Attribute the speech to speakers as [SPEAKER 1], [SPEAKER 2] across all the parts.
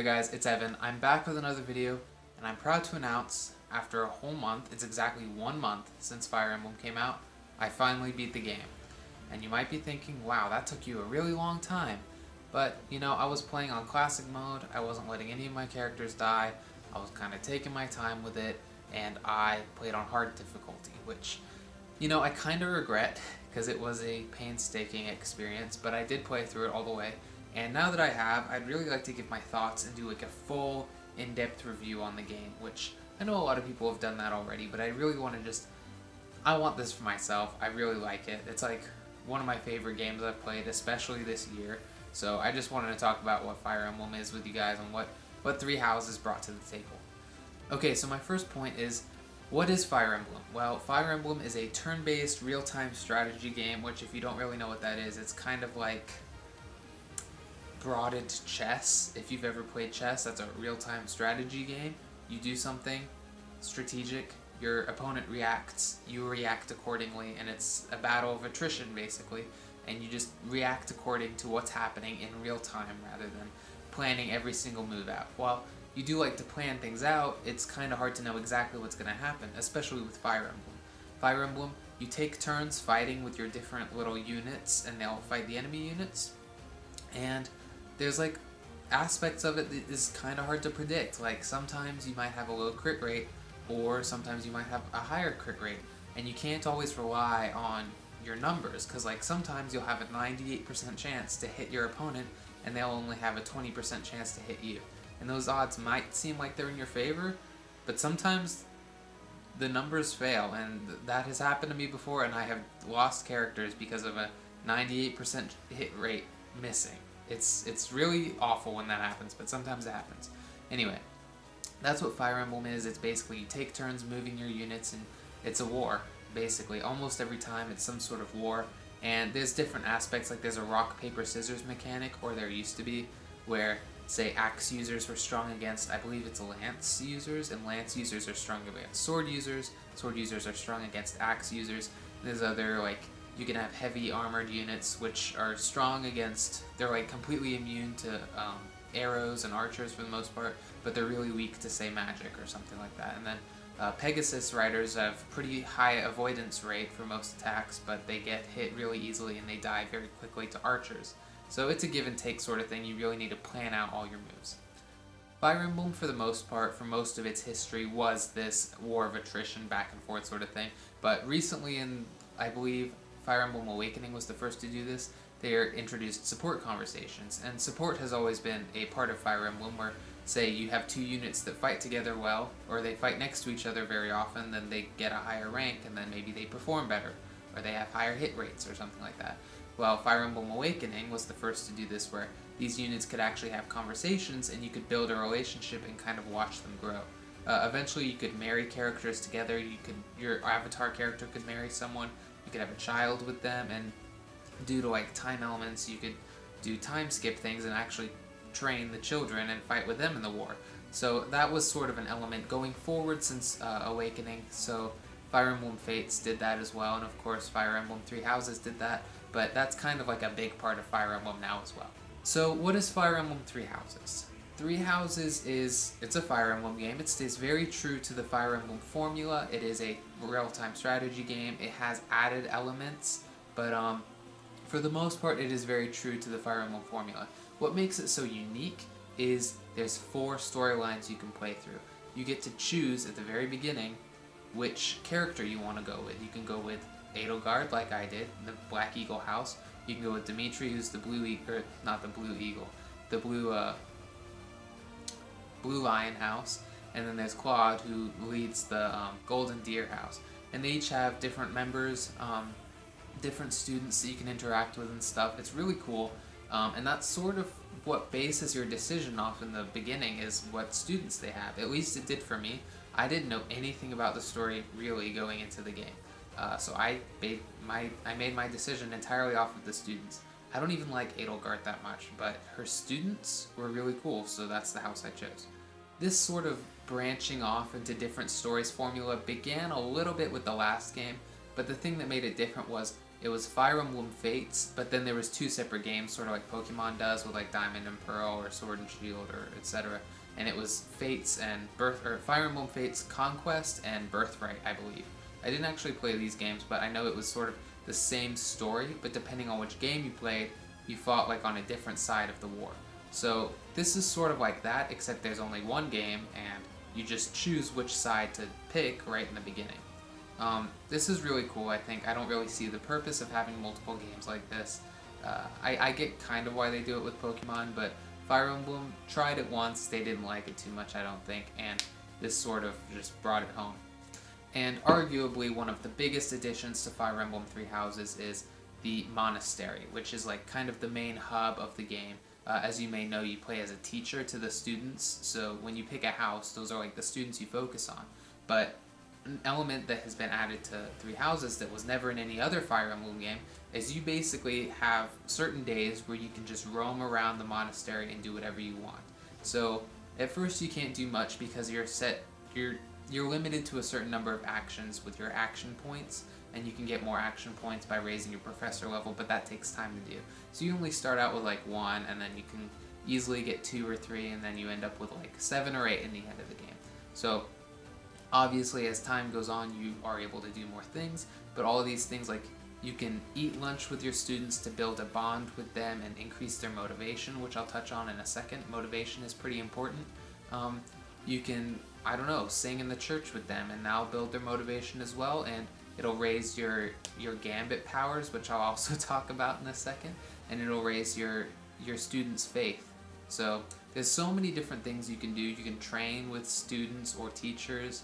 [SPEAKER 1] there guys, it's Evan. I'm back with another video, and I'm proud to announce, after a whole month, it's exactly 1 month since Fire Emblem came out, I finally beat the game. And you might be thinking, wow, that took you a really long time. But, you know, I was playing on classic mode, I wasn't letting any of my characters die, I was kind of taking my time with it, and I played on hard difficulty, which, you know, I kind of regret, because it was a painstaking experience, but I did play through it all the way. And now that I have, I'd really like to give my thoughts and do like a full, in-depth review on the game, which I know a lot of people have done that already, but I really want to I want this for myself. I really like it. It's like one of my favorite games I've played, especially this year. So I just wanted to talk about what Fire Emblem is with you guys and what Three Houses brought to the table. Okay, so my first point is, what is Fire Emblem? Well, Fire Emblem is a turn-based, real-time strategy game, which if you don't really know what that is, it's kind of like broadened chess. If you've ever played chess, that's a real-time strategy game. You do something strategic, your opponent reacts, you react accordingly, and it's a battle of attrition basically, and you just react according to what's happening in real time rather than planning every single move out. While you do like to plan things out, it's kind of hard to know exactly what's going to happen, especially with Fire Emblem. Fire Emblem, you take turns fighting with your different little units, and they'll fight the enemy units, and there's like aspects of it that is kind of hard to predict. Like sometimes you might have a low crit rate, or sometimes you might have a higher crit rate, and you can't always rely on your numbers, because like sometimes you'll have a 98% chance to hit your opponent and they'll only have a 20% chance to hit you, and those odds might seem like they're in your favor, but sometimes the numbers fail, and that has happened to me before, and I have lost characters because of a 98% hit rate missing. It's really awful when that happens, but sometimes it happens. Anyway, that's what Fire Emblem is. It's basically you take turns moving your units, and it's a war, basically. Almost every time it's some sort of war, and there's different aspects, like there's a rock, paper, scissors mechanic, or there used to be, where, say, axe users were strong against, I believe it's lance users, and lance users are strong against sword users are strong against axe users. There's other, like, you can have heavy armored units which are strong against, they're like completely immune to arrows and archers for the most part, but they're really weak to, say, magic or something like that. And then Pegasus riders have pretty high avoidance rate for most attacks, but they get hit really easily and they die very quickly to archers. So it's a give and take sort of thing. You really need to plan out all your moves. Fire Emblem, for the most part, for most of its history, was this war of attrition, back and forth sort of thing. But recently, in, I believe, Fire Emblem Awakening was the first to do this, they introduced support conversations, and support has always been a part of Fire Emblem where, say, you have two units that fight together well, or they fight next to each other very often, then they get a higher rank, and then maybe they perform better, or they have higher hit rates, or something like that. Well, Fire Emblem Awakening was the first to do this, where these units could actually have conversations, and you could build a relationship and kind of watch them grow. Eventually, you could marry characters together, your avatar character could marry someone, you could have a child with them, and due to like time elements, you could do time skip things and actually train the children and fight with them in the war. So that was sort of an element going forward since Awakening. So Fire Emblem Fates did that as well, and of course Fire Emblem Three Houses did that, but that's kind of like a big part of Fire Emblem now as well. So what is Fire Emblem Three Houses? Three Houses it's a Fire Emblem game. It stays very true to the Fire Emblem formula. It is a real-time strategy game. It has added elements, but for the most part, it is very true to the Fire Emblem formula. What makes it so unique is there's 4 storylines you can play through. You get to choose at the very beginning which character you want to go with. You can go with Edelgard, like I did, the Black Eagle house. You can go with Dimitri, who's the blue eagle, not the blue eagle, the blue Lion house, and then there's Claude, who leads the Golden Deer house. And they each have different members, different students that you can interact with and stuff. It's really cool, and that's sort of what bases your decision off in the beginning, is what students they have. At least it did for me. I didn't know anything about the story really going into the game, so I made my decision entirely off of the students. I don't even like Edelgard that much, but her students were really cool, so that's the house I chose. This sort of branching off into different stories formula began a little bit with the last game, but the thing that made it different was It was Fire Emblem Fates, but then there was two separate games, sort of like Pokemon does with like Diamond and Pearl or Sword and Shield or etc. And it was Fates and Fire Emblem Fates Conquest and Birthright, I believe. I didn't actually play these games, but I know it was sort of the same story, but depending on which game you played, you fought like on a different side of the war. So this is sort of like that, except there's only one game, and you just choose which side to pick right in the beginning. This is really cool, I think. I don't really see the purpose of having multiple games like this. I get kind of why they do it with Pokemon, but Fire Emblem tried it once, they didn't like it too much, I don't think, and this sort of just brought it home. And arguably one of the biggest additions to Fire Emblem Three Houses is the Monastery, which is like kind of the main hub of the game. As you may know, you play as a teacher to the students, so when you pick a house, those are like the students you focus on. But an element that has been added to Three Houses that was never in any other Fire Emblem game is you basically have certain days where you can just roam around the monastery and do whatever you want. So at first you can't do much because you're limited to a certain number of actions with your action points, and you can get more action points by raising your professor level, but that takes time to do. So you only start out with like 1, and then you can easily get 2 or 3, and then you end up with like 7 or 8 in the end of the game. So obviously as time goes on you are able to do more things, but all of these things, like you can eat lunch with your students to build a bond with them and increase their motivation, which I'll touch on in a second. Motivation is pretty important. You can, I don't know, sing in the church with them, and that'll build their motivation as well, and it'll raise your Gambit powers, which I'll also talk about in a second, and it'll raise your students' faith. So there's so many different things you can do. You can train with students or teachers.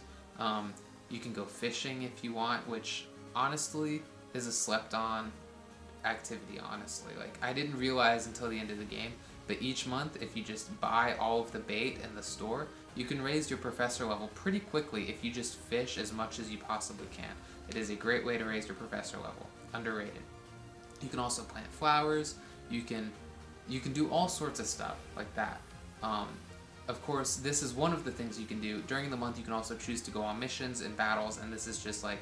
[SPEAKER 1] You can go fishing if you want, which honestly is a slept-on activity, honestly. Like, I didn't realize until the end of the game, but each month, if you just buy all of the bait in the store, you can raise your professor level pretty quickly if you just fish as much as you possibly can. It is a great way to raise your professor level. Underrated. You can also plant flowers. You can do all sorts of stuff like that. Of course, this is one of the things you can do. During the month, you can also choose to go on missions and battles, and this is just like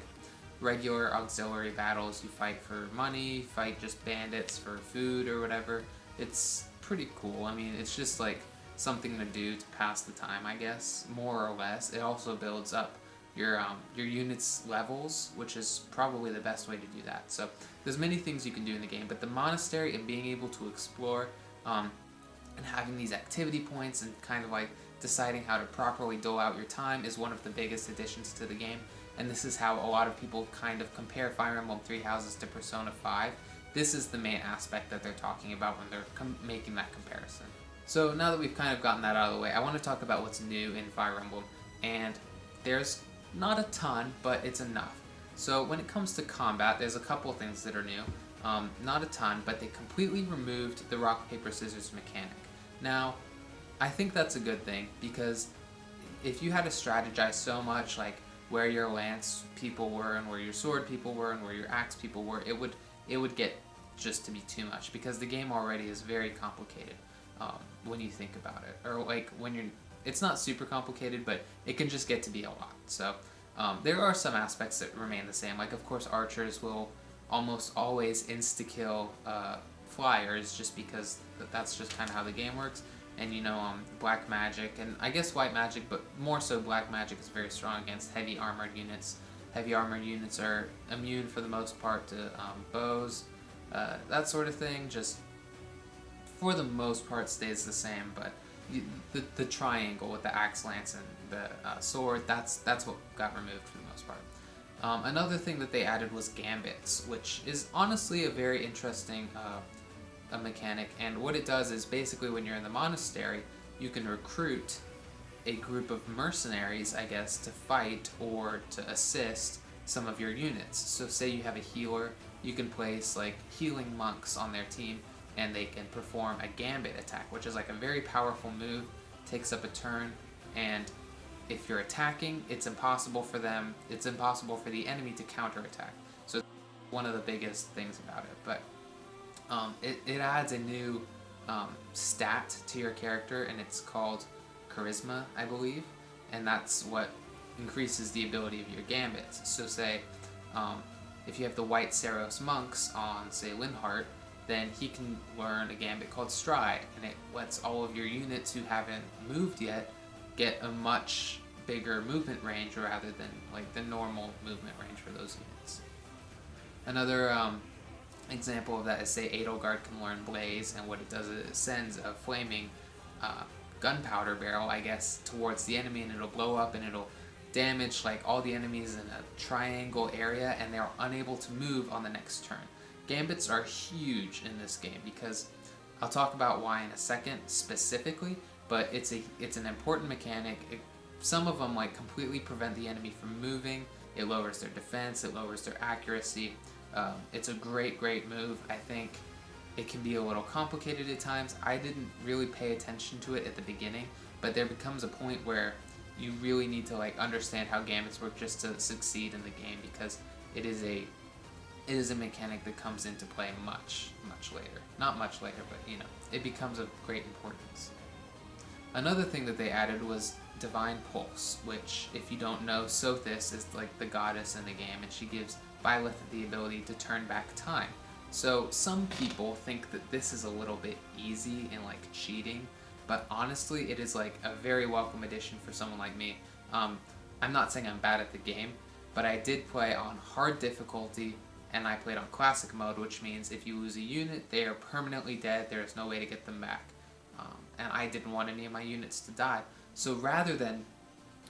[SPEAKER 1] regular auxiliary battles. You fight for money, fight just bandits for food or whatever. It's pretty cool. I mean, it's just like something to do to pass the time, I guess, more or less. It also builds up your unit's levels, which is probably the best way to do that. So there's many things you can do in the game, but the monastery and being able to explore and having these activity points and kind of like deciding how to properly dole out your time is one of the biggest additions to the game. And this is how a lot of people kind of compare Fire Emblem Three Houses to Persona 5. This is the main aspect that they're talking about when they're making that comparison. So now that we've kind of gotten that out of the way, I want to talk about what's new in Fire Emblem. And there's not a ton, but it's enough. So when it comes to combat, there's a couple things that are new. Not a ton, but they completely removed the rock, paper, scissors mechanic. Now, I think that's a good thing, because if you had to strategize so much, like where your lance people were and where your sword people were and where your axe people were, it would get just to be too much, because the game already is very complicated when you think about it. Or like when you're, it's not super complicated, but it can just get to be a lot. So there are some aspects that remain the same. Like, of course, archers will almost always insta-kill flyers, just because that's just kind of how the game works. And you know, black magic, and I guess white magic, but more so black magic, is very strong against heavy armored units. Heavy armored units are immune for the most part to bows, that sort of thing. Just for the most part stays the same, but the triangle with the axe, lance, and the sword, that's what got removed for the most part. Another thing that they added was Gambits, which is honestly a very interesting a mechanic, and what it does is basically when you're in the monastery, you can recruit a group of mercenaries, I guess, to fight or to assist some of your units. So say you have a healer, you can place like healing monks on their team, and they can perform a gambit attack, which is like a very powerful move, takes up a turn, and if you're attacking, it's impossible for the enemy to counterattack. So one of the biggest things about it. But it adds a new stat to your character, and it's called Charisma, I believe, and that's what increases the ability of your gambits. So say if you have the White Saros monks on, say, Linhardt, then he can learn a gambit called Stride, and it lets all of your units who haven't moved yet get a much bigger movement range rather than like the normal movement range for those units. Another example of that is, say, Edelgard can learn Blaze, and what it does is it sends a flaming gunpowder barrel, I guess, towards the enemy, and it'll blow up and it'll damage like all the enemies in a triangle area, and they're unable to move on the next turn. Gambits are huge in this game because I'll talk about why in a second specifically, but it's an important mechanic. Some of them like completely prevent the enemy from moving. It lowers their defense, it lowers their accuracy. It's a great move. I think it can be a little complicated at times. I didn't really pay attention to it at the beginning, but there becomes a point where you really need to like understand how gambits work just to succeed in the game, because it is a mechanic that comes into play much later. Not much later, but you know, it becomes of great importance. Another thing that they added was Divine Pulse, which, if you don't know, Sothis is like the goddess in the game, and she gives Byleth the ability to turn back time. So some people think that this is a little bit easy and like cheating, but honestly it is like a very welcome addition for someone like me. I'm not saying I'm bad at the game, but I did play on hard difficulty, and I played on classic mode, which means if you lose a unit, they are permanently dead. There is no way to get them back. And I didn't want any of my units to die. So rather than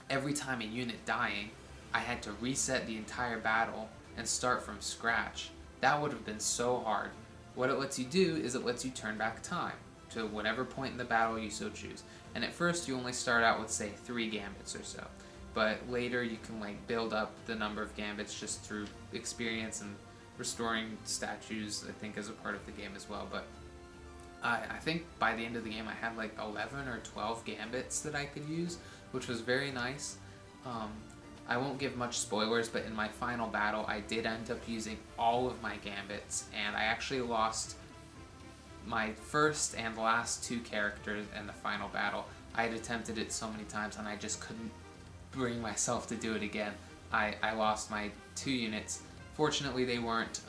[SPEAKER 1] every time a unit dying, I had to reset the entire battle and start from scratch, that would have been so hard. What it lets you do is it lets you turn back time to whatever point in the battle you so choose. And at first you only start out with, say, 3 gambits or so. But later you can like build up the number of gambits just through experience and restoring statues, I think, as a part of the game as well. But I think by the end of the game I had like 11 or 12 gambits that I could use, which was very nice. I won't give much spoilers, but in my final battle I did end up using all of my gambits, and I actually lost my first and last 2 characters in the final battle. I had attempted it so many times and I just couldn't bring myself to do it again. I lost my 2 units. Fortunately, they weren't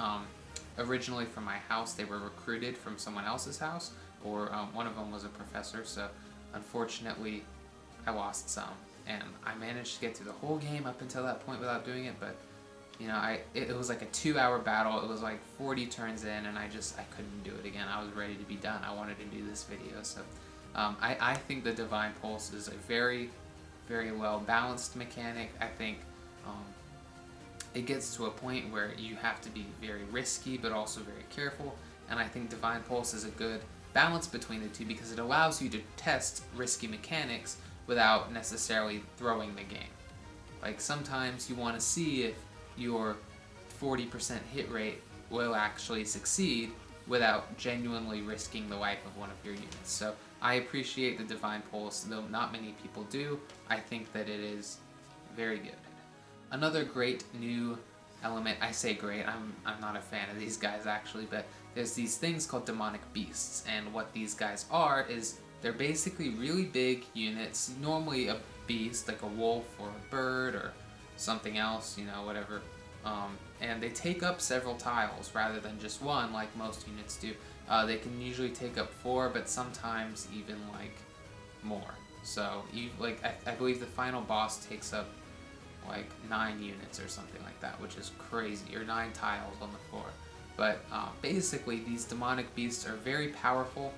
[SPEAKER 1] originally from my house. They were recruited from someone else's house, or one of them was a professor, so unfortunately I lost some. And I managed to get through the whole game up until that point without doing it, but you know, it was like a 2-hour battle. It was like 40 turns in, and I couldn't do it again. I was ready to be done. I wanted to do this video, so I think the Divine Pulse is a very well balanced mechanic. I think it gets to a point where you have to be very risky but also very careful, and I think Divine Pulse is a good balance between the two because it allows you to test risky mechanics without necessarily throwing the game. Like sometimes you want to see if your 40% hit rate will actually succeed without genuinely risking the life of one of your units. So I appreciate the Divine Pulse, though not many people do. I think that it is very good. Another great new element, I say great, I'm not a fan of these guys actually, but there's these things called demonic beasts, and what these guys are is they're basically really big units, normally a beast like a wolf or a bird or something else, you know, whatever, and they take up several tiles rather than just one like most units do. They can usually take up 4, but sometimes even like more. So I believe the final boss takes up like 9 units or something like that, which is crazy, or 9 tiles on the floor. But basically these demonic beasts are very powerful.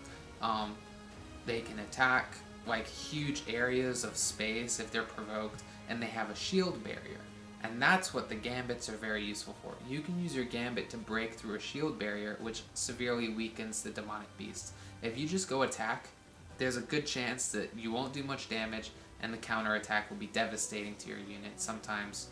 [SPEAKER 1] They can attack like huge areas of space if they're provoked, and they have a shield barrier. And that's what the gambits are very useful for. You can use your gambit to break through a shield barrier, which severely weakens the demonic beasts. If you just go attack, there's a good chance that you won't do much damage, and the counterattack will be devastating to your unit, sometimes,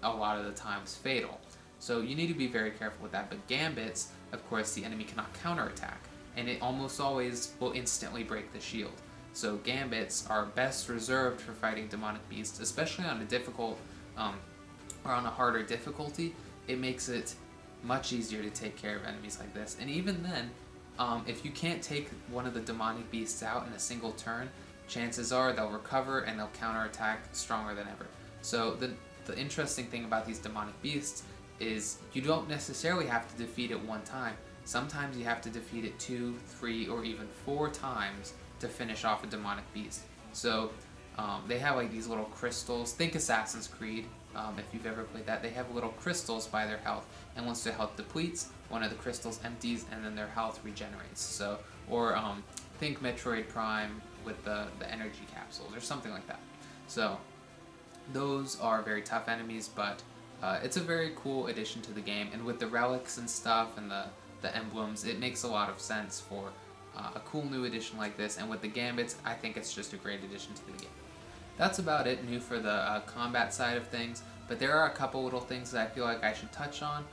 [SPEAKER 1] a lot of the times, fatal. So you need to be very careful with that. But gambits, of course, the enemy cannot counterattack, and it almost always will instantly break the shield. So gambits are best reserved for fighting demonic beasts, especially on a difficult, or on a harder difficulty. It makes it much easier to take care of enemies like this. And even then, if you can't take one of the demonic beasts out in a single turn, chances are they'll recover and they'll counterattack stronger than ever. So the interesting thing about these demonic beasts is you don't necessarily have to defeat it one time. Sometimes you have to defeat it 2, 3, or even 4 times to finish off a demonic beast. So they have like these little crystals. Think Assassin's Creed. If you've ever played that, they have little crystals by their health, and once their health depletes, one of the crystals empties, and then their health regenerates. So, or think Metroid Prime with the energy capsules, or something like that. So, those are very tough enemies, but it's a very cool addition to the game, and with the relics and stuff, and the emblems, it makes a lot of sense for a cool new addition like this, and with the Gambits, I think it's just a great addition to the game. That's about it new for the combat side of things, but there are a couple little things that I feel like I should touch on.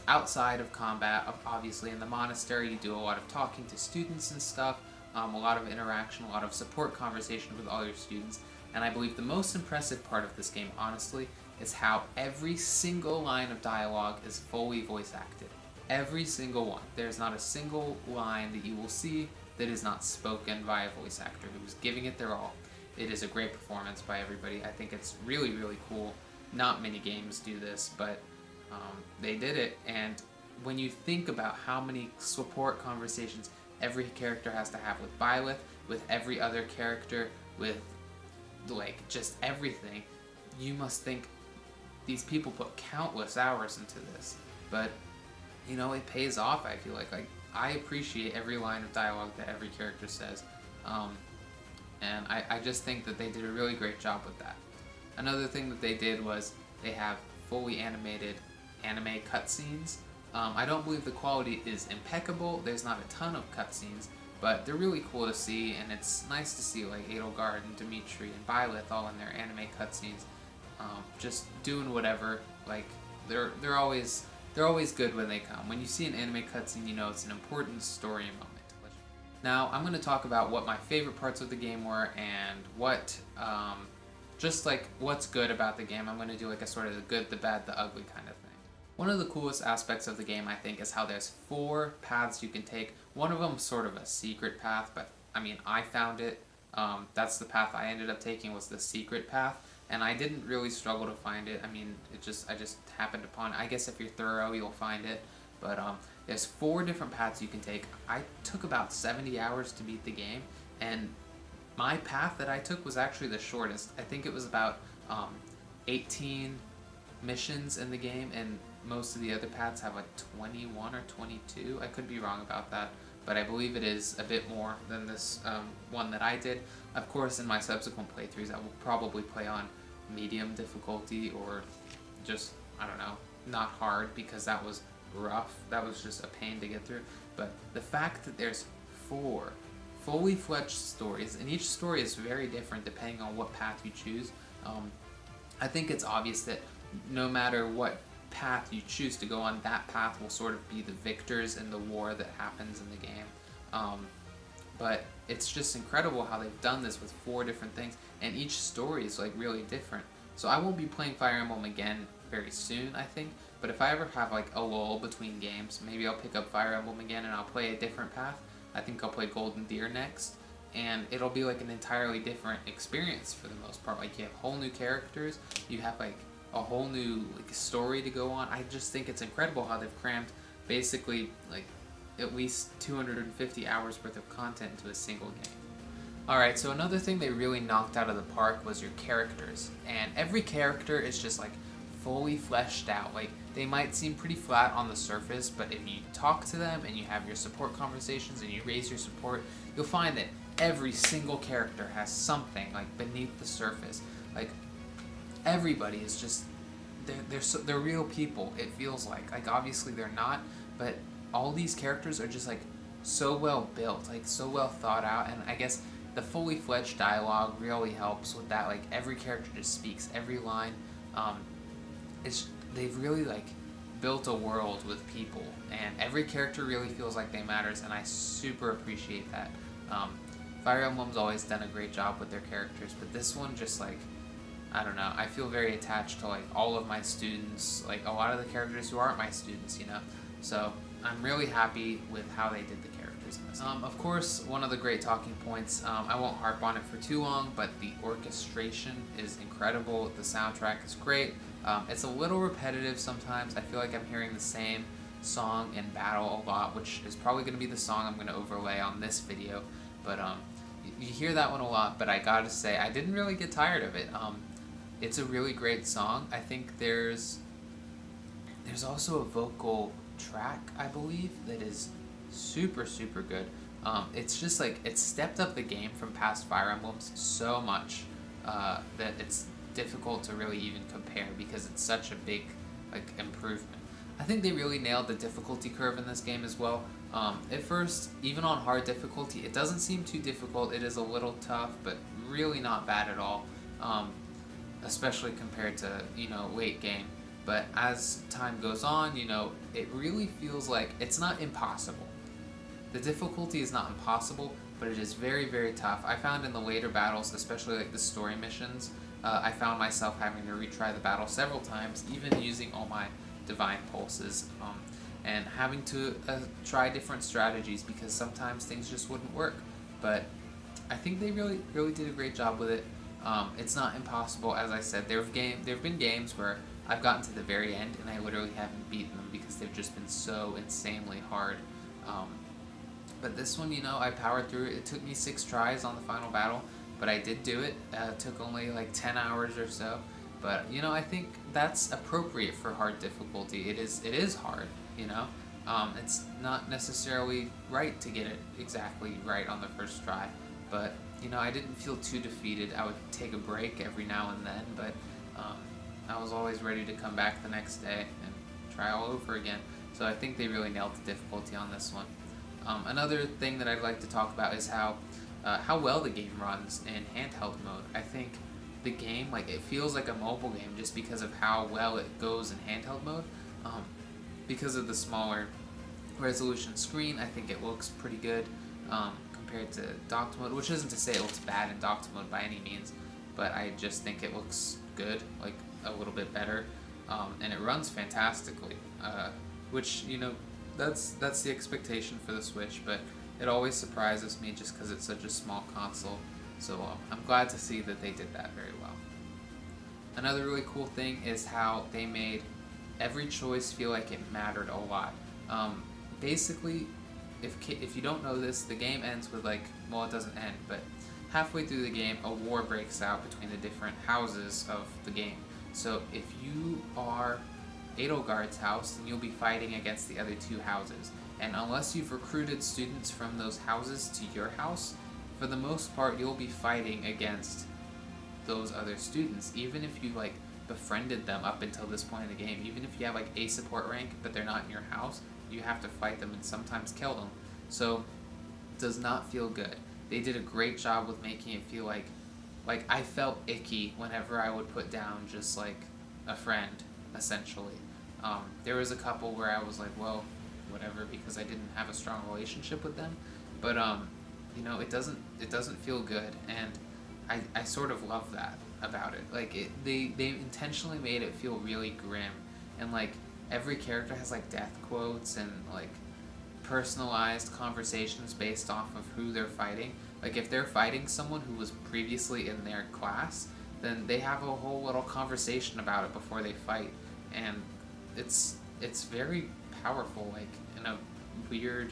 [SPEAKER 1] Outside of combat, obviously in the Monastery you do a lot of talking to students and stuff, a lot of interaction, a lot of support conversation with all your students, and I believe the most impressive part of this game, honestly, is how every single line of dialogue is fully voice acted. Every single one. There's not a single line that you will see that is not spoken by a voice actor who's giving it their all. It is a great performance by everybody. I think it's really, really cool. Not many games do this, but they did it. And when you think about how many support conversations every character has to have with Byleth, with every other character, with like just everything, you must think these people put countless hours into this. But you know, it pays off. I feel like I appreciate every line of dialogue that every character says. And I just think that they did a really great job with that. Another thing that they did was they have fully animated anime cutscenes. I don't believe the quality is impeccable. There's not a ton of cutscenes, but they're really cool to see, and it's nice to see like Edelgard and Dimitri and Byleth all in their anime cutscenes, just doing whatever. Like they're always good when they come. When you see an anime cutscene, you know it's an important story moment. Now, I'm going to talk about what my favorite parts of the game were and what, just like what's good about the game. I'm going to do like a sort of the good, the bad, the ugly kind of thing. One of the coolest aspects of the game, I think, is how there's 4 paths you can take. One of them is sort of a secret path, but I mean, I found it. That's the path I ended up taking, was the secret path, and I didn't really struggle to find it. I mean, I just happened upon it. I guess if you're thorough, you'll find it, but there's 4 different paths you can take. I took about 70 hours to beat the game, and my path that I took was actually the shortest. I think it was about 18 missions in the game, and most of the other paths have like 21 or 22. I could be wrong about that, but I believe it is a bit more than this one that I did. Of course, in my subsequent playthroughs, I will probably play on medium difficulty, or just, I don't know, not hard, because that was rough. That was just a pain to get through. But the fact that there's 4 fully fledged stories, and each story is very different depending on what path you choose, I think it's obvious that no matter what path you choose to go on, that path will sort of be the victors in the war that happens in the game. But it's just incredible how they've done this with 4 different things, and each story is like really different. So I won't be playing Fire Emblem again very soon, I think, but if I ever have like a lull between games, maybe I'll pick up Fire Emblem again and I'll play a different path. I think I'll play Golden Deer next, and it'll be like an entirely different experience for the most part. Like, you have whole new characters, you have like a whole new like story to go on. I just think it's incredible how they've crammed basically like at least 250 hours worth of content into a single game. Alright, so another thing they really knocked out of the park was your characters, and every character is just like fully fleshed out. Like, they might seem pretty flat on the surface, but if you talk to them and you have your support conversations and you raise your support, you'll find that every single character has something like beneath the surface. Like, everybody is just, they're real people, it feels like. Like, obviously they're not, but all these characters are just like so well built, like so well thought out, and I guess the fully fledged dialogue really helps with that. Like, every character just speaks every line. They've really like built a world with people, and every character really feels like they matters, and I super appreciate that. Fire Emblem's always done a great job with their characters, but this one just like, I don't know, I feel very attached to like all of my students, like a lot of the characters who aren't my students, you know? So I'm really happy with how they did the characters in this. Of course, one of the great talking points, I won't harp on it for too long, but the orchestration is incredible, the soundtrack is great, It's a little repetitive sometimes. I feel like I'm hearing the same song in battle a lot, which is probably going to be the song I'm going to overlay on this video. But you hear that one a lot, but I gotta say, I didn't really get tired of it. It's a really great song. I think there's also a vocal track, I believe, that is super, super good. It's just like, it's stepped up the game from past Fire Emblems so much that it's difficult to really even compare because it's such a big like improvement. I think they really nailed the difficulty curve in this game as well. At first, even on hard difficulty, it doesn't seem too difficult. It is a little tough, but really not bad at all, especially compared to, late game. But as time goes on, it really feels like it's not impossible. The difficulty is not impossible, but it is very, very tough. I found in the later battles, especially like the story missions, I found myself having to retry the battle several times, even using all my divine pulses, and having to try different strategies because sometimes things just wouldn't work. But I think they really, really did a great job with it. It's not impossible, as I said. There have been games where I've gotten to the very end and I literally haven't beaten them because they've just been so insanely hard. But this one, I powered through it. It took me 6 tries on the final battle, but I did do it. It took only like 10 hours or so. But, I think that's appropriate for hard difficulty. It is hard, It's not necessarily right to get it exactly right on the first try. But, I didn't feel too defeated. I would take a break every now and then, but I was always ready to come back the next day and try all over again. So I think they really nailed the difficulty on this one. Another thing that I'd like to talk about is how well the game runs in handheld mode. I think the game, it feels like a mobile game just because of how well it goes in handheld mode. Because of the smaller resolution screen, I think it looks pretty good compared to docked mode, which isn't to say it looks bad in docked mode by any means, but I just think it looks good, like a little bit better, and it runs fantastically, which, that's the expectation for the Switch, but it always surprises me just because it's such a small console. So I'm glad to see that they did that very well. Another really cool thing is how they made every choice feel like it mattered a lot. Basically, if you don't know this, the game ends with it doesn't end, but halfway through the game, a war breaks out between the different houses of the game. So if you are Edelgard's house, then you'll be fighting against the other 2 houses. And unless you've recruited students from those houses to your house, for the most part, you'll be fighting against those other students, even if you befriended them up until this point in the game. Even if you have a support rank, but they're not in your house, you have to fight them and sometimes kill them. So it does not feel good. They did a great job with making it feel like I felt icky whenever I would put down just a friend, essentially. There was a couple where I was like, well, whatever, because I didn't have a strong relationship with them. But it doesn't feel good, and I sort of love that about it. They intentionally made it feel really grim, and every character has death quotes and personalized conversations based off of who they're fighting. If they're fighting someone who was previously in their class, then they have a whole little conversation about it before they fight, and it's very powerful, in a weird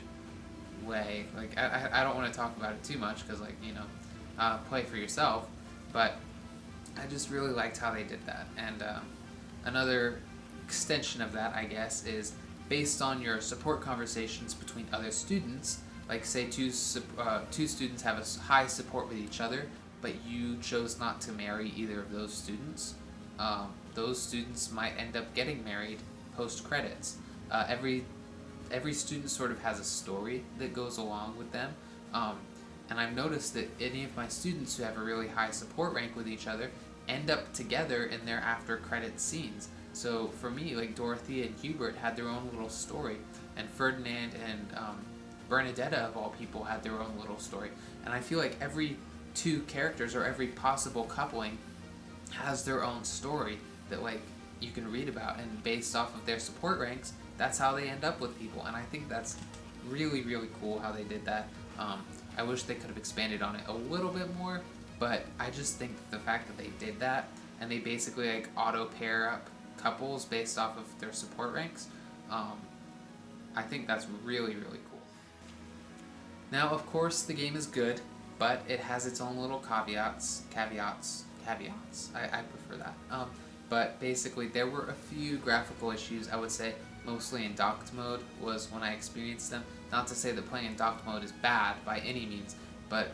[SPEAKER 1] way. I don't want to talk about it too much because play for yourself, but I just really liked how they did that. And another extension of that, I guess, is based on your support conversations between other students. Say two students have a high support with each other, but you chose not to marry either of those students. Those students might end up getting married post credits. Every student sort of has a story that goes along with them, and I've noticed that any of my students who have a really high support rank with each other end up together in their after credit scenes. So for me, Dorothy and Hubert had their own little story, and Ferdinand and Bernadetta, of all people, had their own little story. And I feel like every 2 characters or every possible coupling has their own story that you can read about, and based off of their support ranks, that's how they end up with people. And I think that's really, really cool how they did that. I wish they could have expanded on it a little bit more, but I just think the fact that they did that, and they basically auto pair up couples based off of their support ranks. Um, I think that's really, really cool. Now, of course, the game is good, but it has its own little caveats. I prefer that. But basically, there were a few graphical issues, I would say, mostly in docked mode was when I experienced them. Not to say that playing in docked mode is bad by any means, but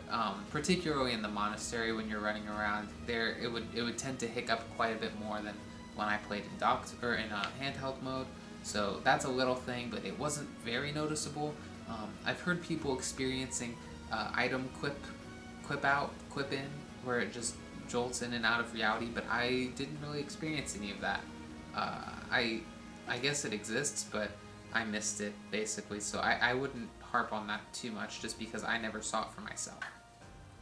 [SPEAKER 1] particularly in the Monastery when you're running around, it would tend to hiccup quite a bit more than when I played in docked or in handheld mode. So that's a little thing, but it wasn't very noticeable. I've heard people experiencing item clip out, clip in, where it just jolts in and out of reality, but I didn't really experience any of that. I guess it exists, but I missed it, basically, so I wouldn't harp on that too much just because I never saw it for myself.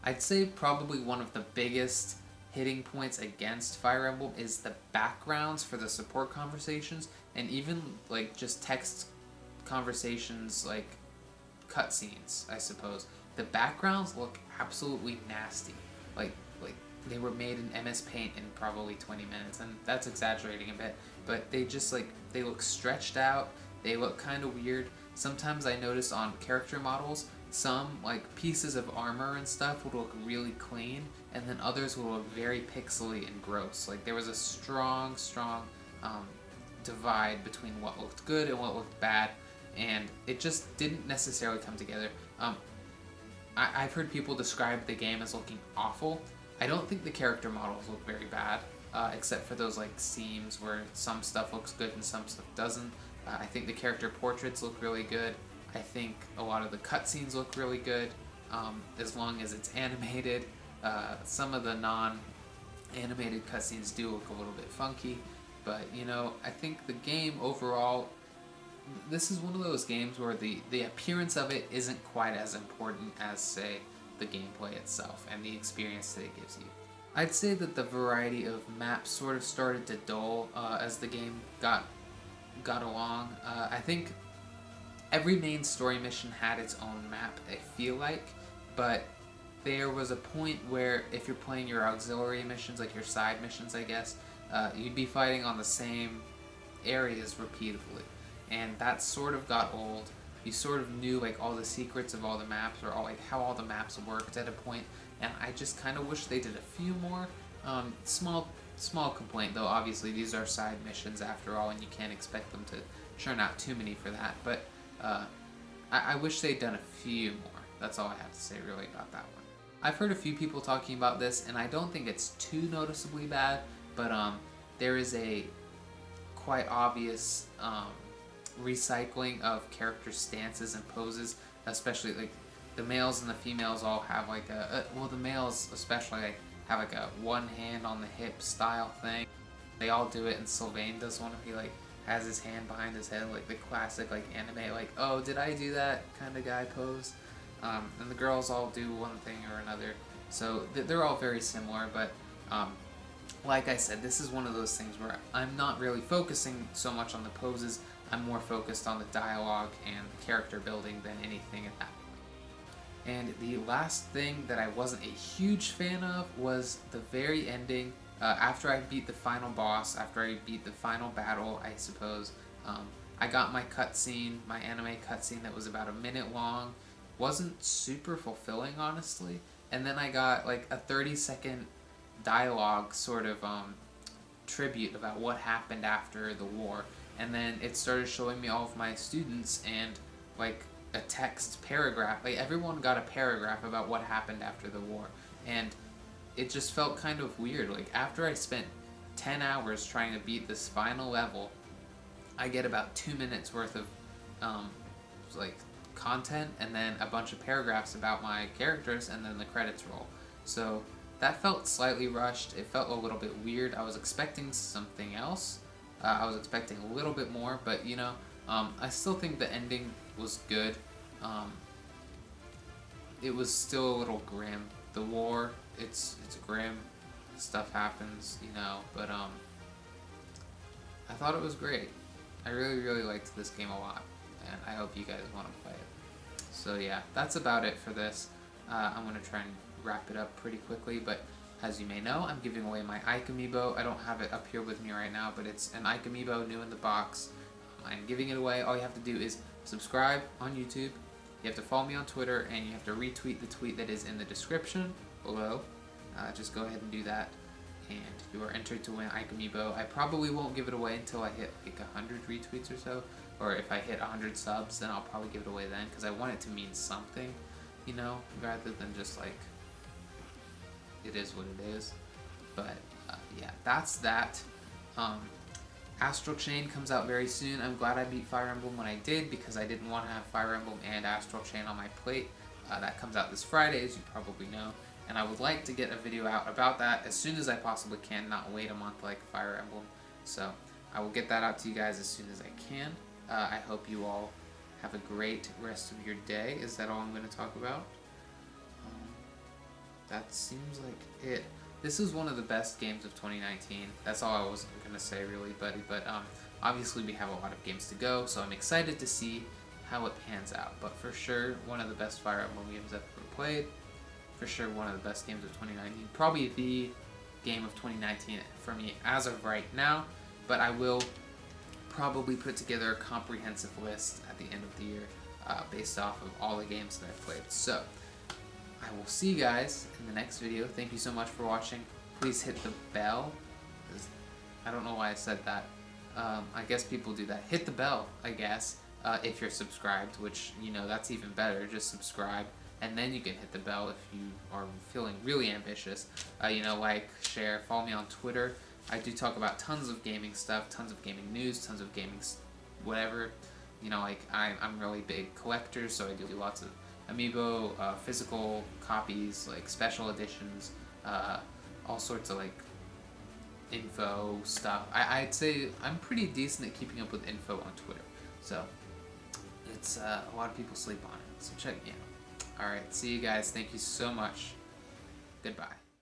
[SPEAKER 1] I'd say probably one of the biggest hitting points against Fire Emblem is the backgrounds for the support conversations, and even like just text conversations, like cutscenes, I suppose. The backgrounds look absolutely nasty. Like they were made in MS Paint in probably 20 minutes, and that's exaggerating a bit, but they just they look stretched out, they look kind of weird. Sometimes I notice on character models, some pieces of armor and stuff would look really clean, and then others will look very pixely and gross. There was a strong divide between what looked good and what looked bad, and it just didn't necessarily come together. I've heard people describe the game as looking awful. I don't think the character models look very bad, except for those seams where some stuff looks good and some stuff doesn't. I think the character portraits look really good. I think a lot of the cutscenes look really good, as long as it's animated. Some of the non-animated cutscenes do look a little bit funky, but I think the game overall, this is one of those games where the appearance of it isn't quite as important as, say, the gameplay itself and the experience that it gives you. I'd say that the variety of maps sort of started to dull as the game got along. I think every main story mission had its own map, I feel like, but there was a point where if you're playing your auxiliary missions, your side missions, I guess, you'd be fighting on the same areas repeatedly, and that sort of got old. You sort of knew all the secrets of all the maps, or all how all the maps worked at a point, and I just kind of wish they did a few more. Small complaint though, obviously these are side missions after all, and you can't expect them to churn out too many for that, but I wish they'd done a few more. That's all I have to say really about that one. I've heard a few people talking about this, and I don't think it's too noticeably bad, but there is a quite obvious recycling of character stances and poses, especially the males and the females all have the males especially have a one hand on the hip style thing. They all do it, and Sylvain does one if he has his hand behind his head, the classic anime oh, did I do that kind of guy pose. And the girls all do one thing or another, so they're all very similar, but like I said, this is one of those things where I'm not really focusing so much on the poses. I'm more focused on the dialogue and the character building than anything at that point. And the last thing that I wasn't a huge fan of was the very ending. After I beat the final boss, after I beat the final battle, I suppose, I got my cutscene, my anime cutscene that was about a minute long. Wasn't super fulfilling, honestly. And then I got a 30-second dialogue sort of tribute about what happened after the war. And then it started showing me all of my students and a text paragraph. Everyone got a paragraph about what happened after the war, and it just felt kind of weird. After I spent 10 hours trying to beat this final level, I get about 2 minutes worth of content, and then a bunch of paragraphs about my characters, and then the credits roll. So that felt slightly rushed. It felt a little bit weird. I was expecting something else. I was expecting a little bit more, but I still think the ending was good. It was still a little grim. The war, it's grim. Stuff happens, but I thought it was great. I really, really liked this game a lot, and I hope you guys want to play it. So yeah, that's about it for this. I'm going to try and wrap it up pretty quickly, but As you may know, I'm giving away my Ike amiibo. I don't have it up here with me right now, but it's an Ike amiibo new in the box. I'm giving it away. All you have to do is subscribe on YouTube. You have to follow me on Twitter, and you have to retweet the tweet that is in the description below. Just go ahead and do that, and you are entered to win Ike amiibo. I probably won't give it away until I hit like 100 retweets or so, or if I hit 100 subs, then I'll probably give it away then, because I want it to mean something, you know, rather than just like, it is what it is. But yeah, that's that. Astral Chain comes out very soon. I'm glad I beat Fire Emblem when I did, because I didn't want to have Fire Emblem and Astral Chain on my plate. That comes out this Friday, as you probably know, and I would like to get a video out about that as soon as I possibly can, not wait a month like Fire Emblem. So I will get that out to you guys as soon as I can. I hope you all have a great rest of your day. Is that all I'm going to talk about? That seems like it. This is one of the best games of 2019. That's all I was going to say, really, buddy. But obviously we have a lot of games to go, so I'm excited to see how it pans out. But for sure, one of the best Fire Emblem games I've ever played. For sure, one of the best games of 2019. Probably the game of 2019 for me as of right now. But I will probably put together a comprehensive list at the end of the year based off of all the games that I've played. So I will see you guys in the next video. Thank you so much for watching. Please hit the bell. I don't know why I said that. I guess people do that. Hit the bell, I guess, if you're subscribed, which, you know, that's even better. Just subscribe, and then you can hit the bell if you are feeling really ambitious. You know, like, share, follow me on Twitter. I do talk about tons of gaming stuff, tons of gaming news, tons of gaming whatever. You know, like, I'm really big collector, so I do lots of amiibo, physical copies, like special editions, all sorts of like info stuff. I'd say I'm pretty decent at keeping up with info on Twitter, so it's a lot of people sleep on it, so check me out. Alright, see you guys. Thank you so much. Goodbye.